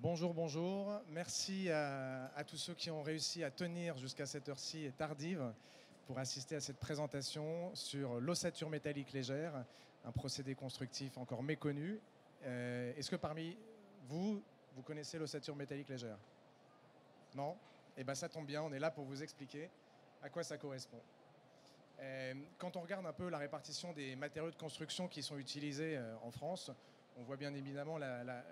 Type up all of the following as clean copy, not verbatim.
Bonjour, bonjour. Merci à tous ceux qui ont réussi à tenir jusqu'à cette heure-ci et tardive pour assister à cette présentation sur l'ossature métallique légère, un procédé constructif encore méconnu. Est-ce que parmi vous, vous connaissez l'ossature métallique légère? Non? Eh bien ça tombe bien, on est là pour vous expliquer à quoi ça correspond. Quand on regarde un peu la répartition des matériaux de construction qui sont utilisés en France, on voit bien évidemment la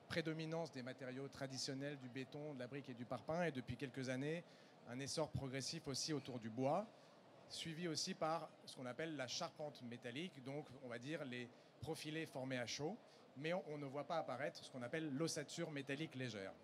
prédominance des matériaux traditionnels, du béton, de la brique et du parpaing, et depuis quelques années, un essor progressif aussi autour du bois, suivi aussi par ce qu'on appelle la charpente métallique, donc on va dire les profilés formés à chaud, mais on ne voit pas apparaître ce qu'on appelle l'ossature métallique légère.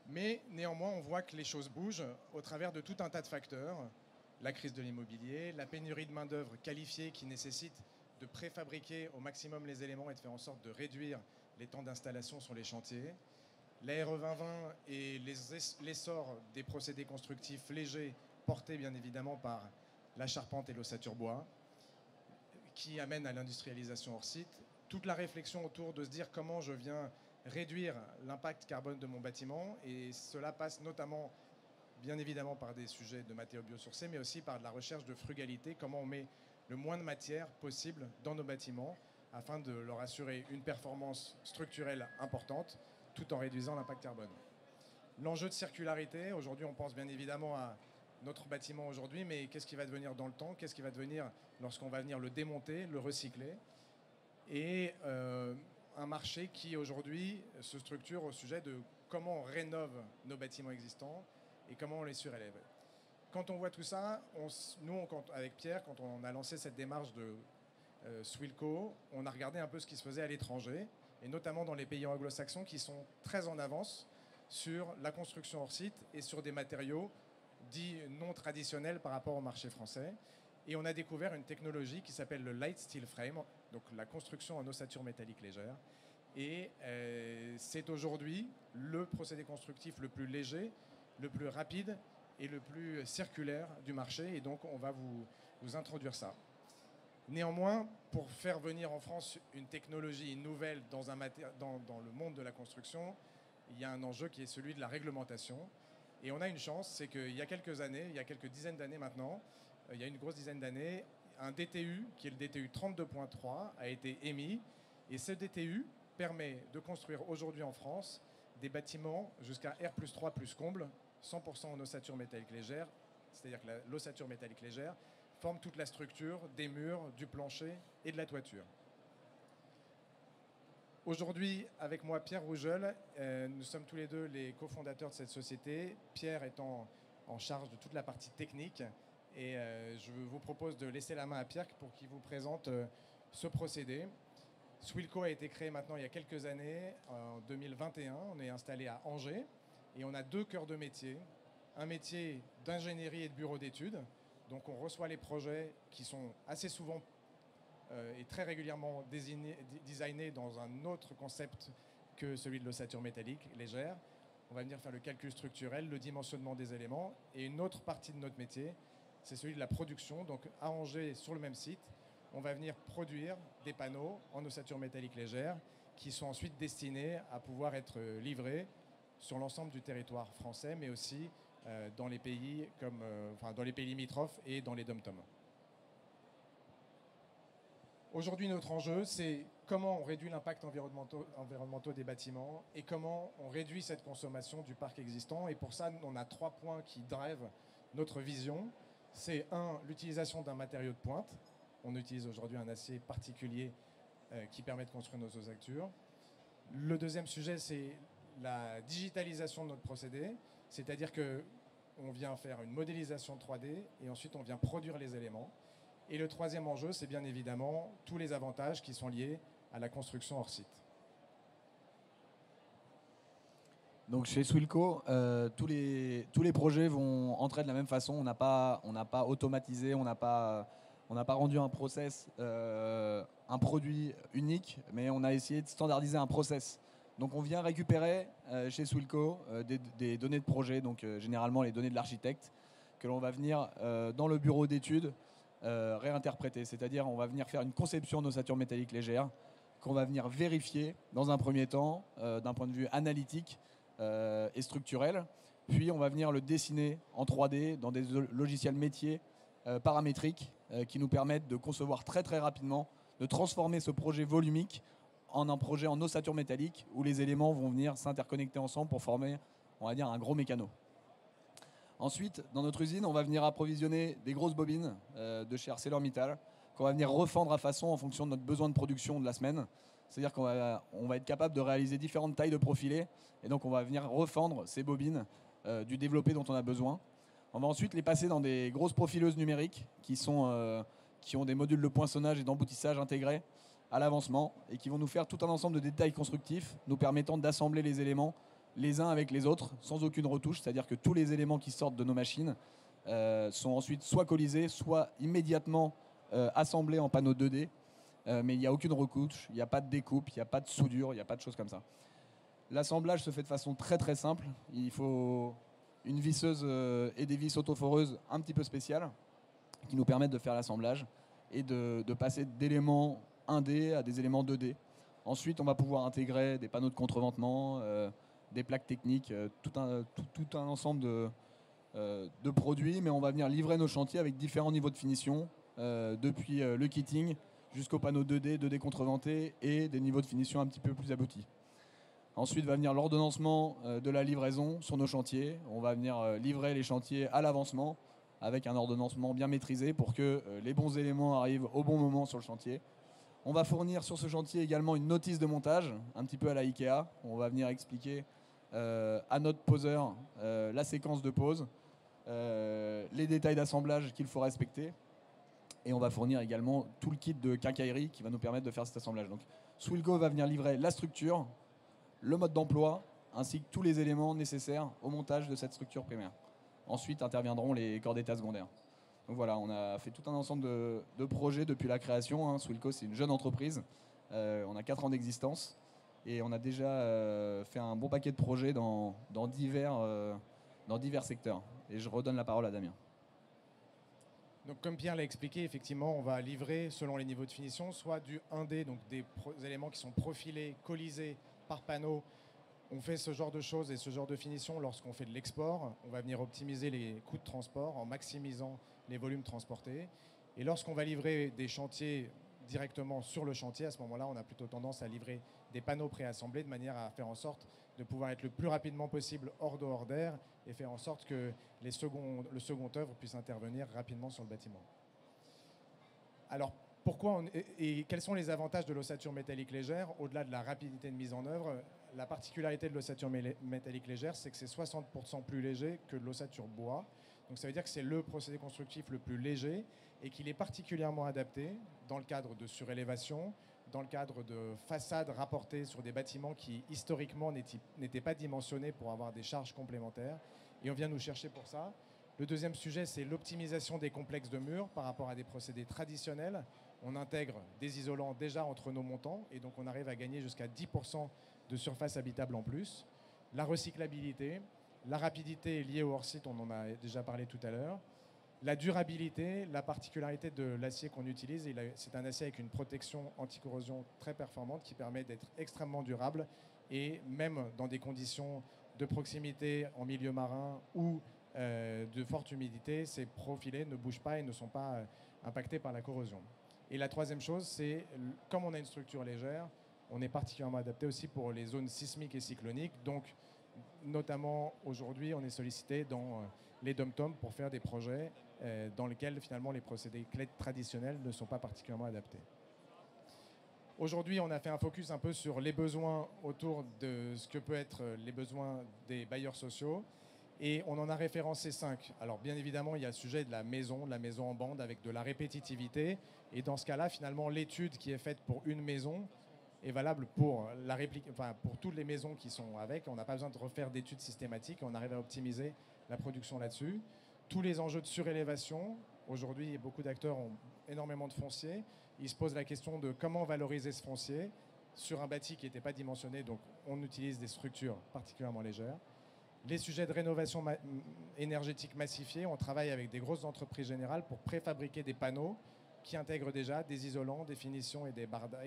Mais néanmoins, on voit que les choses bougent au travers de tout un tas de facteurs. La crise de l'immobilier, la pénurie de main-d'œuvre qualifiée qui nécessite de préfabriquer au maximum les éléments et de faire en sorte de réduire les temps d'installation sur les chantiers, la RE 2020 et l'essor des procédés constructifs légers portés bien évidemment par la charpente et l'ossature bois, qui amènent à l'industrialisation hors site, toute la réflexion autour de se dire comment je viens réduire l'impact carbone de mon bâtiment, et cela passe notamment bien évidemment par des sujets de matériaux biosourcés, mais aussi par de la recherche de frugalité, comment on met le moins de matière possible dans nos bâtiments afin de leur assurer une performance structurelle importante tout en réduisant l'impact carbone. L'enjeu de circularité, aujourd'hui on pense bien évidemment à notre bâtiment aujourd'hui, mais qu'est-ce qui va devenir dans le temps? Qu'est-ce qui va devenir lorsqu'on va venir le démonter, le recycler? Et un marché qui aujourd'hui se structure au sujet de comment on rénove nos bâtiments existants et comment on les surélève. Quand on voit tout ça, avec Pierre, quand on a lancé cette démarche de Swilco, on a regardé un peu ce qui se faisait à l'étranger, et notamment dans les pays anglo-saxons qui sont très en avance sur la construction hors site et sur des matériaux dits non traditionnels par rapport au marché français. Et on a découvert une technologie qui s'appelle le light steel frame, donc la construction en ossature métallique légère. Et c'est aujourd'hui le procédé constructif le plus léger, le plus rapide et le plus circulaire du marché. Et donc on va vous introduire ça. Néanmoins, pour faire venir en France une technologie nouvelle dans le monde de la construction, il y a un enjeu qui est celui de la réglementation. Et on a une chance, c'est qu'il y a quelques années, il y a quelques dizaines d'années maintenant, il y a une grosse dizaine d'années, un DTU, qui est le DTU 32.3, a été émis. Et ce DTU permet de construire aujourd'hui en France des bâtiments jusqu'à R+3 plus comble, 100% en ossature métallique légère, c'est-à-dire que l'ossature métallique légère forme toute la structure des murs, du plancher et de la toiture. Aujourd'hui, avec moi, Pierre Rougeul, nous sommes tous les deux les cofondateurs de cette société. Pierre étant en charge de toute la partie technique. Et je vous propose de laisser la main à Pierre pour qu'il vous présente ce procédé. Swilco a été créé maintenant il y a quelques années, en 2021. On est installé à Angers et on a deux cœurs de métier. Un métier d'ingénierie et de bureau d'études. Donc on reçoit les projets qui sont assez souvent et très régulièrement designés dans un autre concept que celui de l'ossature métallique légère. On va venir faire le calcul structurel, le dimensionnement des éléments. Et une autre partie de notre métier, c'est celui de la production. Donc à Angers, sur le même site, on va venir produire des panneaux en ossature métallique légère qui sont ensuite destinés à pouvoir être livrés sur l'ensemble du territoire français, mais aussi dans les pays dans les pays limitrophes et dans les dom-toms. Aujourd'hui, notre enjeu, c'est comment on réduit l'impact environnemental des bâtiments et comment on réduit cette consommation du parc existant. Et pour ça, on a 3 points qui drivent notre vision. C'est l'utilisation d'un matériau de pointe. On utilise aujourd'hui un acier particulier qui permet de construire nos osatures. Le deuxième sujet, c'est la digitalisation de notre procédé, c'est-à-dire qu'on vient faire une modélisation 3D et ensuite on vient produire les éléments. Et le troisième enjeu, c'est bien évidemment tous les avantages qui sont liés à la construction hors site. Donc chez Swilco, tous les projets vont entrer de la même façon. On n'a pas automatisé, on n'a pas rendu un process, un produit unique, mais on a essayé de standardiser un process. Donc on vient récupérer chez Swilco des données de projet, donc généralement les données de l'architecte, que l'on va venir dans le bureau d'études réinterpréter. C'est-à-dire on va venir faire une conception d'ossature métallique légère qu'on va venir vérifier dans un premier temps d'un point de vue analytique et structurel. Puis on va venir le dessiner en 3D dans des logiciels métiers paramétriques qui nous permettent de concevoir très très rapidement, de transformer ce projet volumique en un projet en ossature métallique où les éléments vont venir s'interconnecter ensemble pour former, on va dire, un gros mécano. Ensuite, dans notre usine, on va venir approvisionner des grosses bobines de chez ArcelorMittal qu'on va venir refendre à façon en fonction de notre besoin de production de la semaine. C'est-à-dire qu'on va être capable de réaliser différentes tailles de profilés et donc on va venir refendre ces bobines du développé dont on a besoin. On va ensuite les passer dans des grosses profileuses numériques qui ont des modules de poinçonnage et d'emboutissage intégrés à l'avancement et qui vont nous faire tout un ensemble de détails constructifs nous permettant d'assembler les éléments les uns avec les autres sans aucune retouche, c'est-à-dire que tous les éléments qui sortent de nos machines sont ensuite soit collisés, soit immédiatement assemblés en panneaux 2D, mais il n'y a aucune recouche, il n'y a pas de découpe, il n'y a pas de soudure, il n'y a pas de choses comme ça. L'assemblage se fait de façon très très simple. Il faut une visseuse et des vis autoforeuses un petit peu spéciales qui nous permettent de faire l'assemblage et de passer d'éléments 1D à des éléments 2D. Ensuite, on va pouvoir intégrer des panneaux de contreventement, des plaques techniques, tout un ensemble de produits, mais on va venir livrer nos chantiers avec différents niveaux de finition, depuis le kitting jusqu'aux panneaux 2D, 2D contreventés et des niveaux de finition un petit peu plus aboutis. Ensuite va venir l'ordonnancement de la livraison sur nos chantiers. On va venir livrer les chantiers à l'avancement avec un ordonnancement bien maîtrisé pour que les bons éléments arrivent au bon moment sur le chantier. On va fournir sur ce chantier également une notice de montage, un petit peu à la Ikea. On va venir expliquer à notre poseur la séquence de pose, les détails d'assemblage qu'il faut respecter. Et on va fournir également tout le kit de quincaillerie qui va nous permettre de faire cet assemblage. Donc, Swilco va venir livrer la structure, le mode d'emploi, ainsi que tous les éléments nécessaires au montage de cette structure primaire. Ensuite interviendront les corps d'état secondaires. Donc voilà, on a fait tout un ensemble de projets depuis la création. Swilco, c'est une jeune entreprise. On a 4 ans d'existence et on a déjà fait un bon paquet de projets dans divers secteurs. Et je redonne la parole à Damien. Donc, comme Pierre l'a expliqué, effectivement, on va livrer selon les niveaux de finition, soit du 1D, donc des éléments qui sont profilés, collisés par panneau. On fait ce genre de choses et ce genre de finition lorsqu'on fait de l'export. On va venir optimiser les coûts de transport en maximisant les volumes transportés. Et lorsqu'on va livrer des chantiers directement sur le chantier, à ce moment-là, on a plutôt tendance à livrer des panneaux préassemblés de manière à faire en sorte de pouvoir être le plus rapidement possible hors d'eau, hors d'air et faire en sorte que le second œuvre puisse intervenir rapidement sur le bâtiment. Alors, pourquoi et quels sont les avantages de l'ossature métallique légère au-delà de la rapidité de mise en œuvre? La particularité de l'ossature métallique légère, c'est que c'est 60% plus léger que de l'ossature bois. Donc ça veut dire que c'est le procédé constructif le plus léger et qu'il est particulièrement adapté dans le cadre de surélévation, dans le cadre de façades rapportées sur des bâtiments qui historiquement n'étaient pas dimensionnés pour avoir des charges complémentaires. Et on vient nous chercher pour ça. Le deuxième sujet, c'est l'optimisation des complexes de murs par rapport à des procédés traditionnels. On intègre des isolants déjà entre nos montants et donc on arrive à gagner jusqu'à 10% de surface habitable en plus. La recyclabilité, la rapidité liée au hors-site, on en a déjà parlé tout à l'heure. La durabilité, la particularité de l'acier qu'on utilise, c'est un acier avec une protection anti-corrosion très performante qui permet d'être extrêmement durable et même dans des conditions de proximité en milieu marin ou de forte humidité, ces profilés ne bougent pas et ne sont pas impactés par la corrosion. Et la troisième chose, c'est comme on a une structure légère, on est particulièrement adapté aussi pour les zones sismiques et cycloniques. Donc, notamment aujourd'hui, on est sollicité dans les dom-toms pour faire des projets dans lesquels finalement les procédés clés traditionnels ne sont pas particulièrement adaptés. Aujourd'hui, on a fait un focus un peu sur les besoins autour de ce que peut être les besoins des bailleurs sociaux. Et on en a référencé 5. Alors bien évidemment, il y a le sujet de la maison en bande avec de la répétitivité. Et dans ce cas-là, finalement, l'étude qui est faite pour une maison est valable pour pour toutes les maisons qui sont avec. On n'a pas besoin de refaire d'études systématiques. On arrive à optimiser la production là-dessus. Tous les enjeux de surélévation. Aujourd'hui, beaucoup d'acteurs ont énormément de foncier. Ils se posent la question de comment valoriser ce foncier sur un bâti qui n'était pas dimensionné. Donc on utilise des structures particulièrement légères. Les sujets de rénovation énergétique massifiée, on travaille avec des grosses entreprises générales pour préfabriquer des panneaux qui intègrent déjà des isolants, des finitions et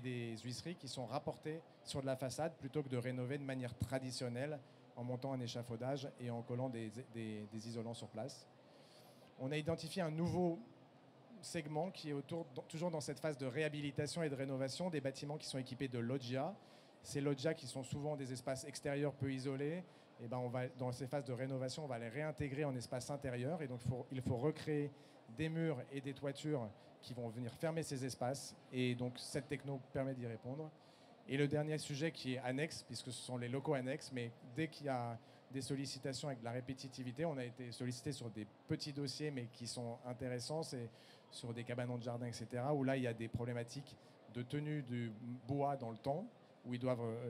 des huisseries qui sont rapportés sur de la façade plutôt que de rénover de manière traditionnelle en montant un échafaudage et en collant des isolants sur place. On a identifié un nouveau segment qui est toujours dans cette phase de réhabilitation et de rénovation des bâtiments qui sont équipés de loggia. Ces loggias qui sont souvent des espaces extérieurs peu isolés, et ben dans ces phases de rénovation, on va les réintégrer en espace intérieur. Et donc il faut recréer des murs et des toitures qui vont venir fermer ces espaces. Et donc cette techno permet d'y répondre. Et le dernier sujet qui est annexe, puisque ce sont les locaux annexes, mais dès qu'il y a des sollicitations avec de la répétitivité, on a été sollicité sur des petits dossiers, mais qui sont intéressants, c'est sur des cabanons de jardin, etc., où là, il y a des problématiques de tenue du bois dans le temps, où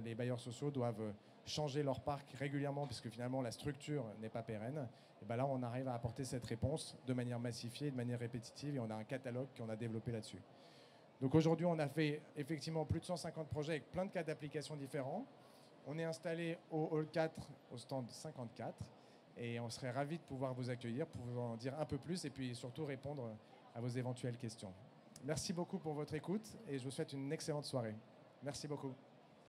les bailleurs sociaux doivent changer leur parc régulièrement, puisque finalement, la structure n'est pas pérenne. Et ben là, on arrive à apporter cette réponse de manière massifiée, de manière répétitive, et on a un catalogue qu'on a développé là-dessus. Donc aujourd'hui, on a fait effectivement plus de 150 projets avec plein de cas d'application différents. On est installé au Hall 4, au stand 54, et on serait ravis de pouvoir vous accueillir, pour vous en dire un peu plus, et puis surtout répondre à vos éventuelles questions. Merci beaucoup pour votre écoute, et je vous souhaite une excellente soirée. Merci beaucoup.